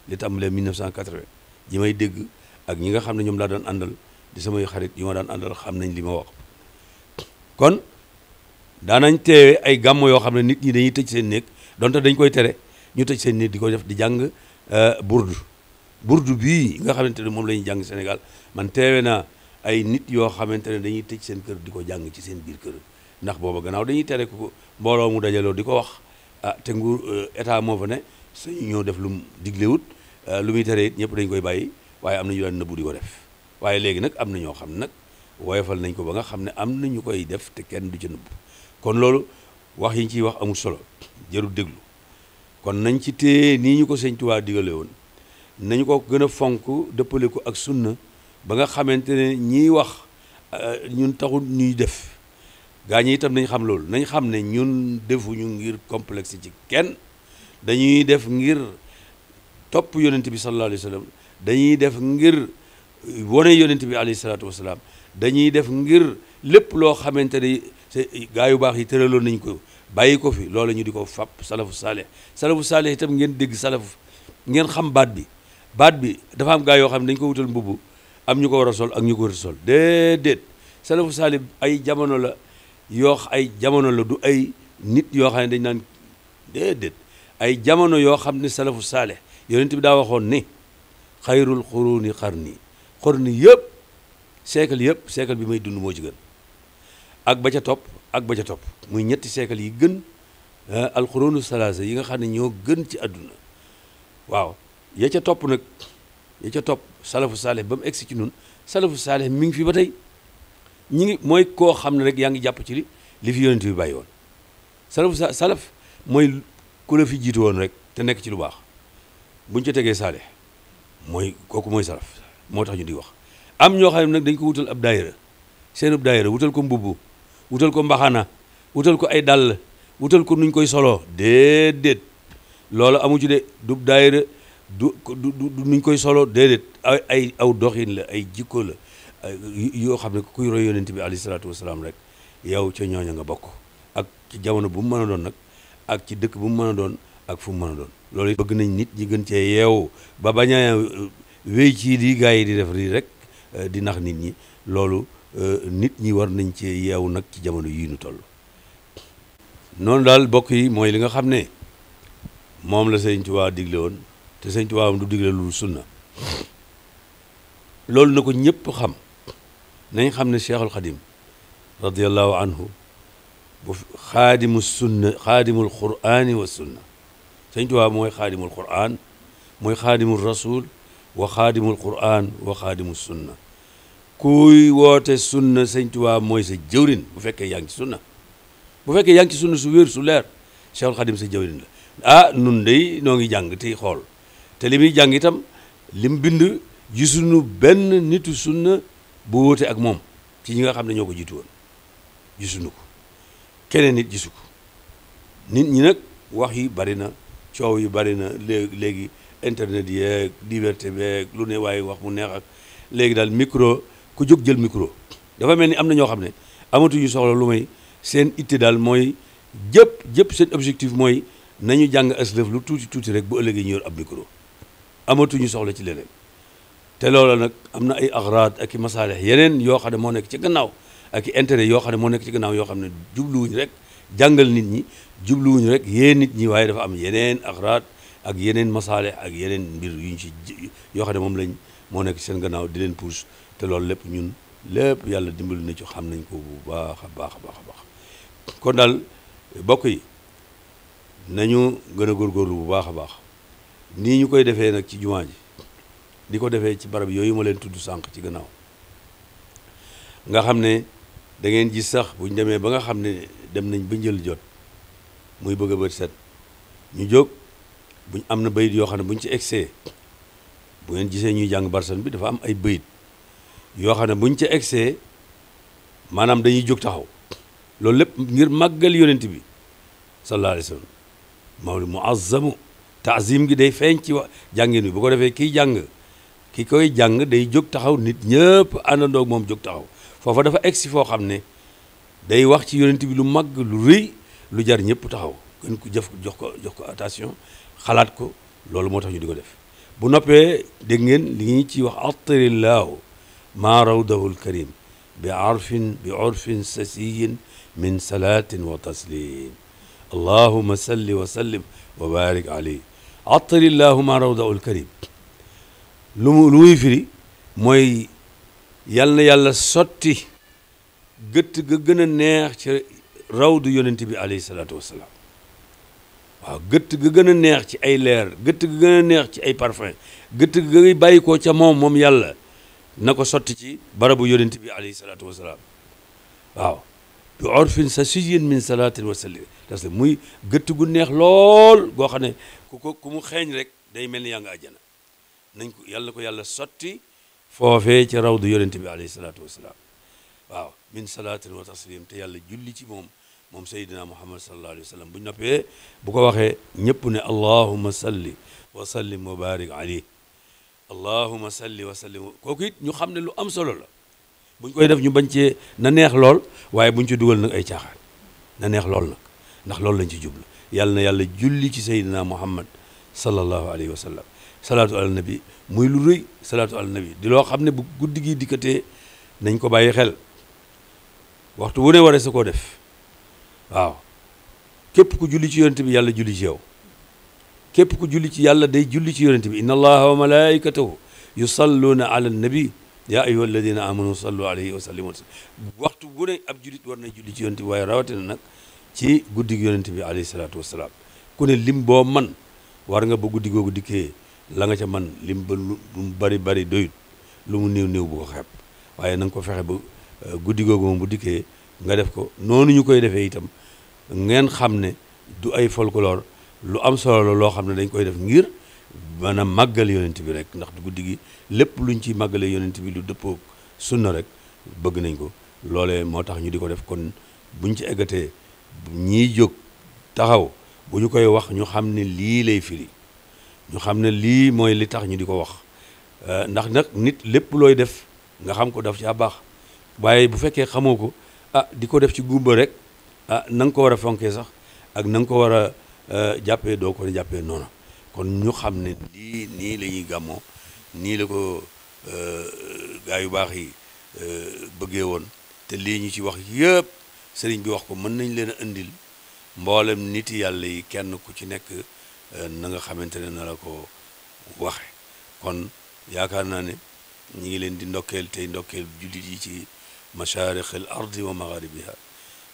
li tàmbalee 1980 ji may dégg ak ñi nga xam ne ñoom laa daan àndal di samay xarit yi ma daan àndal xam nañ li ma wax kon daanañ teewe ay gàmmo yoo xam ne nit ñi dañuy tëj seen néeg donte dañ koy tere ñu tëj seen néeg di ko def di jàng burdu burdu bii nga xamante ne moom la ñuy jàng Sénégal man teewe naa ay nit yoo xamante ne dañuy tëj seen kër di ko jàng ci seen biir kër ndax booba gannaaw dañuy tere ko mbooloo mu dajaloo di ko wax te nguur état moo fa ne suñu ñëw def lu mu diglewut lu muy tere it ñëpp dañ koy bàyyi waaye am na ñu daan nëbbu di ko def waaye léegi nag am na ñoo xam ne nag woyofal nañ ko ba nga xam ne am na ñu koy def te kenn du ci nëbbu kon loolu wax yi ñu ciy wax amul solo jarul déglu kon nañ ci téye nii ñu ko Sëñ Tuubaa digale woon nañu ko gën a fonk dëppale ko ak sunna ba nga xamante ne ñiy wax ñun taxul ñuy def gaa ñi itam nañ xam loolu nañ xam ne ñun defuñu ngir complexe ci kenn dañuy def ngir topp yonent bi sallallahu alayhi wa sallam dañuy def ngir wone yonent bi alayhi salaatu wasalaam dañuy def ngir lépp loo xamante ne gaa yu baax yi tëraloon nañ ko bàyyi ko fi loolu ñu di ko fab salafu saaleh itam ngeen dégg salafu ngeen xam baat bi dafa am gaa yoo xam ne dañ ko wutal mbubb am ñu ko war a sol ak ñu ko war a sol déedéet salafu saaleh ay jamono la du ay nit yoo xam ne dañ naan déedéet ay jamono yoo xam ne salafu saaleh yonent bi daa waxoon ne xayrul quruni xarni yëpp siècle bi may dund moo ci gën ak ba ca topp muy ñetti siècle yi gën alqurunu salaasa yi nga xam ne ñoo gën ci àdduna waaw ya ca topp salafu saaleh ba mu egsi ci nun salafu saaleh mi ngi fi ba tey mooy koo xam ne rek yaa ngi jàpp ci li fi yonent bi bàyyi woon salaf mooy ku la fi jiitu woon rek te nekk ci lu baax buñ ca tegee saaleh kooku mooy salaf moo tax ñu di wax am ñoo xam ne nag dañ ko wutal ab daayira seenub daayira wutal ko mbubb wutal ko mbaxana wutal ko ay dàll wutal ko nuñ koy soloo déedéet loolu amu ci de du daayira du nuñ koy solo déedéet ay aw doxin la ay jikko la yoo xam ne kuy roy yonent bi alayhi salaatu wasalaam rek yow ca ñooña nga bokk ak ci jamono bu mu mën a doon nag ak ci dëkk bu mu mën a doon ak fu mu mën a doon loolu bëgg nañ nit ñi gën cee yeewu ba bañ a wéy ci di gaa yi di def rii rek di nax nit ñi loolu nit ñi war nañ cee yeewu nag ci jamono yii nu toll noonu daal bokk yi mooy li nga xam ne moom la Sëñ Tuubaa digle woon te Sëñ Tuubaa am du digle lu sunna loolu na ko ñëpp xam nañ xam ne Cheikhul Xadim radiyallahu anhu bu xaadimul qur'ani wa sunna Sëñ Tuubaa mooy xaadimul qur'an mooy xaadimul rasul wa xaadimul qur'an wa xaadimul sunna kuy woote sunna Sëñ Tuubaa mooy sa jëwrin bu fekkee yaa ngi ci sunna bu fekkee yaa ngi ci sunna su wér su leer Cheikhul Xadim sa jëwrin la nun day noo ngi jàng te xool te li muy jàng itam lim bind gisuñu benn nitu sunna bu wóote ak moom ci ñi nga xam ne ñoo ko jiitu woon gisuñu ko keneen nit gisu ko nit ñi nag wax yi bari na coow yi bari na léegi internet yeeg liberté beeg lu ne waaye wax mu neex ak léegi daal micro ku jóg jël micro dafa mel ni am na ñoo xam ne amatuñu soxla lu may seen itte daal mooy jëpp seen objectif mooy nañu jàng aslëf lu tuuti rek bu ëllëgee ñu yor ab micro amatuñu soxla ci leneen te loola nag am na ay axraad ak i masaalix yeneen yoo xam ne moo nekk ci gannaaw ak i intérêt yoo xam ne moo nekk ci gannaaw yoo xam ne jubluwuñu rek jàngal nit ñi jubluwuñu rek yee nit ñi waaye dafa am yeneen axraad ak yeneen masaalix ak yeneen mbir yuñ ci yoo xam ne moom lañ moo nekk ci seen gannaaw di leen pousse te loolu lépp ñun lépp yàlla dimbali na ci xam nañ ko bu baax a baax a baax a baax kon daal bokk yi nañu gën a góorgóorlu bu baax a baax nii ñu koy defee nag ci jumaa ji di ko defee ci barab yooyu ma leen tudd sànq ci gannaaw nga xam ne da ngeen gis sax buñ demee ba nga xam ne dem nañ ba njël jot muy bëgg a bët set ñu jóg buñ am na bayit yoo xam ne buñ ci egsee bu ngeen gisee ñuy jàng barsan bi dafa am ay bayit yoo xam ne buñ ci egsee maanaam dañuy jóg taxaw loolu lépp ngir màggal yonent bi sallallahu alayhi wa sallam mawlid muazzamu taazim gi day feeñ ci wax jàngin bi bu ko defee ki koy jàng day jóg taxaw nit ñëpp àndandoo moom jóg taxaw foofa dafa egsi foo xam ne day wax ci yonent bi lu màgg lu rëy lu jar ñëpp taxaw gën ko jox ko attention xalaat ko loolu moo tax ñu di ko def bu noppee dégg ngeen li ngi ci wax attarillaahu maa rawdahu lkarim bi urfin sasiyin min salatin wa taslim allahuma salli wa sallim wa barik alayhi attarillaahu maa rawdahu lkarim lu muy firi mooy yal na yàlla sotti gëtt ga gën a neex ci rawdu yonent bi alayhi salaatu wasalaam waaw gëtt ga gën a neex ci ay leer gëtt ga gën a neex ci ay parfum gëtt ga ngay bàyyi ko ca moom yàlla na ko sotti ci barabu yonent bi alayhi salaatu wasalaam waaw bi orfin sa siyin min salaatin wa sallim taslim muy gëtt gu neex lool goo xam ne ku mu xeeñ rek day mel ni yaa nga àjjana nañ ko yàlla ko yàlla sotti foofee ci rawdu yonent bi alayhi salaatu wasalaam waaw min salaatin wa taslim te yàlla julli ci moom Seydina Muhammad sallallahu alayhi wa sallam bu ñu noppee bu ko waxee ñëpp ne allahumma salli wa sallim wa barik alayhi allahumma salli wa sallim kooku it ñu xam ne lu am solo la buñ koy def ñu bañ cee na neex lool waaye buñ ci dugal nag ay caaxaan na neex lool nag ndax loolu lañ ci jublu yàlla na yàlla julli ci Seydina Muhammad sallallahu alayhi wa sallam salaatu ala nabi muy lu rëy salaatu ala nabi di loo xam ne bu guddi gi dikkatee nañ ko bàyyi xel waxtu wu ne waree sa koo def waaw képp ku julli ci yonent bi yàlla julli ci yow képp ku julli ci yàlla day julli ci yonent bi inna allaha wa malaikatahu yusalluuna ala nabi yaa ayyuha alladina amanu sallu alayhi wa sallimu waxtu bu ne ab jullit war na julli ci yonent bi waaye rawatina nag ci guddi yonent bi alayhi salaatu wasalaam ku ne lim boo man war nga ba guddi googu dikkee la nga ca man lim ba lu mu bari doyut lu mu néew bu ko xeeb waaye na nga ko fexe ba guddi googu moom bu dikkee nga def ko noonu ñu koy defee itam ngeen xam ne du ay folklore lu am solo la loo xam ne dañ koy def ngir mën a màggal yonent bi rek ndax guddi gi lépp luñ ci màggale yonent bi lu dëppoo sunna rek bëgg nañ ko loolee moo tax ñu di ko def kon buñ ci eggatee ñiy jóg taxaw bu ñu koy wax ñu xam ne lii lay firi ñu xam ne lii mooy li tax ñu di ko wax ndax nag nit lépp looy def nga xam ko daf caa baax waaye bu fekkee xamoo ko di ko def ci gumba rek na nga ko war a fonkee sax ak na nga ko war a jàppee doo ko jàppee noonu kon ñu xam ne lii nii la ñuy gàmmoo nii la ko gaa yu baax yi bëggee woon te lii ñu ci wax yëpp sëriñ bi wax ko mën nañ leen a indil mboolem nit yàlla yi kenn ku ci nekk na nga xamante ne na la ko waxe kon yaakaar naa ne ñi ngi leen di ndokkeel tey ndokkeel jullit yi ci masharix al ardi wa magharibiha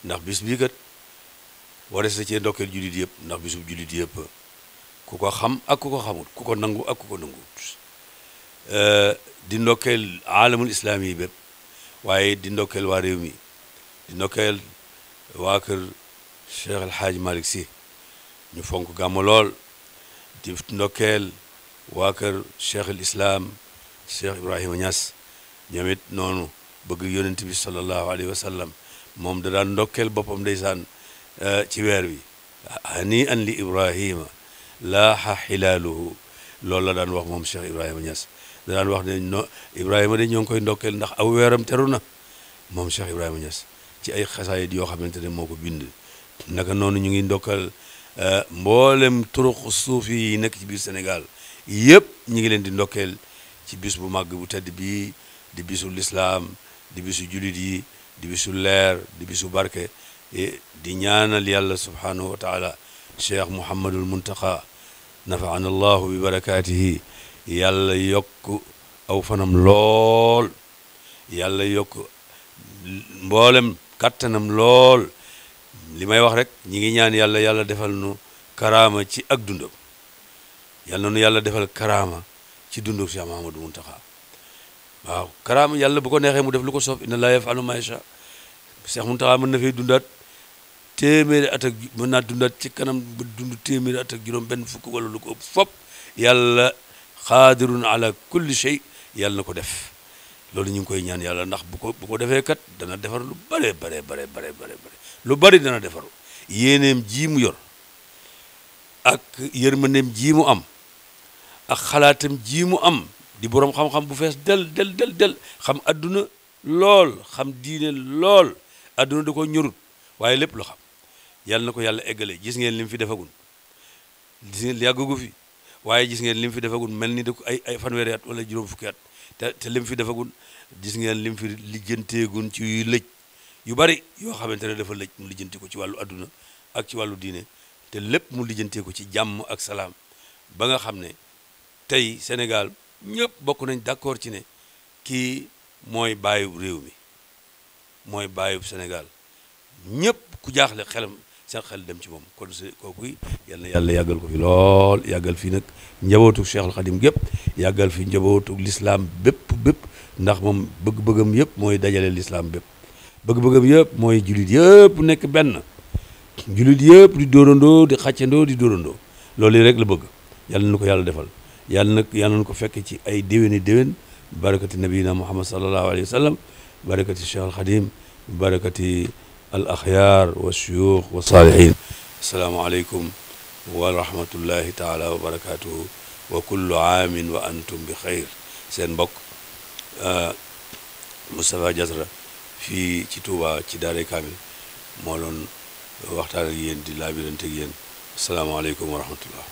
ndax bis bii kat wares na cee ndokkeel jullit yëpp ndax bisub jullit yëpp ku ko xam ak ku ko xamut ku ko nangu ak ku ko nangut di ndokkeel aalamul islaami yi bépp waaye di ndokkeel waa réew mi di ndokkeel waa kër Cheikh El Hadj Malick Sy ñu fonk gàmmu lool di ndokkeel waa kër Cheikh el Islam Cheikh Ibrahima Niass ñoom it noonu bëgg yonent bi sallallahu alayhi wa sallam moom da daan ndokkeel boppam ndeysaan ci weer wi hani an li Ibrahima laaxa xilaaluhu loolu la daan wax moom Cheikh Ibrahima Niass da daan wax ne no Ibrahima de ñoo ngi koy ndokkeel ndax aw weeram teru na moom Cheikh Ibrahima Niass ci ay xasaayid yoo xamante ne moo ko bind naka noonu ñu ngi ndokkal mboolem turuq suufi yi nekk ci biir Sénégal yëpp ñu ngi leen di ndokkeel ci bis bu màgg bu tedd bii di bisu lislaam di bisu julit yi di bisu leer di bisu barke di ñaanal yàlla subhanahu wa taala cheikh Mouhamadul Muntaqa nafaana allahu bi barakaatihi yàlla yokk aw fanam lool yàlla yokk mboolem kattanam lool li may wax rek ñi ngi ñaan yàlla defal nu karaama ci ak dundam yàlla nu yàlla defal karaama ci dundu Cheikh Mouhamadou Mountakha waaw karaama yàlla bu ko neexee mu def lu ko soob inna laa yafalu ma yasha Cheikh Mountakha mën na fay dundaat téeméeri at ak mën naa dundaat ci kanam ba dund téeméeri at ak juróom benn fukk wala lu ko ëpp fop yàlla xaadirun ala kulli shay yàlla na ko def loolu ñu ngi koy ñaan yàlla ndax bu ko defee kat dana defar lu bare lu bari dana defaru yéeneem ji mu yor ak yërmandeem ji mu am ak xalaatam ji mu am di boroom xam-xam bu fees del xam adduna lool xam diine lool adduna da ko ñorut waaye lépp lu xam yàlla na ko yàlla eggale gis ngeen lim fi defagun gis ngeen yàggugu fi waaye gis ngeen lim fi defagun mel ni da ko ay fanweeri at wala juróom fukki at te lim fi defagun gis ngeen lim fi lijjanteegun ci yu lëj yu bari yoo xamante ne dafa lëj mu lijjanti ko ci wàllu adduna ak ci wàllu diine te lépp mu lijjantee ko ci jàmm ak salaam ba nga xam ne tey Sénégal ñëpp bokk nañ d'accord ci ne kii mooy bàyyub réew mi mooy bàyyub Sénégal ñëpp ku jaaxle xelam seen xel dem ci moom kon kooku yal na yàlla yàggal ko fi lool yàggal fi nag njabootu Cheikhul Khadim gépp yàggal fi njabootu l'islam bépp ndax moom bëgg-bëggam yëpp mooy dajale l'islam bépp bëgg-bëggam yëpp mooy julit yëpp nekk benn julit yëpp di dóorandoo di xàccandoo di dóorandoo loolu rek la bëgg yàlla na ko yàlla defal yàlla na ko fekk ci ay déwéni déwén barakati nabiyina Muhammad sallallahu alayhi wa sallam barakati Cheikhul Khadim barakati al axyaar wa shuyuux wa saalihin assalaamu aleykum wa rahmatullahi taala wa barakatuhu wa kullu aamin wa antum bi xayr seen mbokk Moustapha Diasra fii ci Touba ci Daaray Kamil moo doon waxtaan ak yéen di laabirante ak yéen assalaamu aleykum wa rahmatullah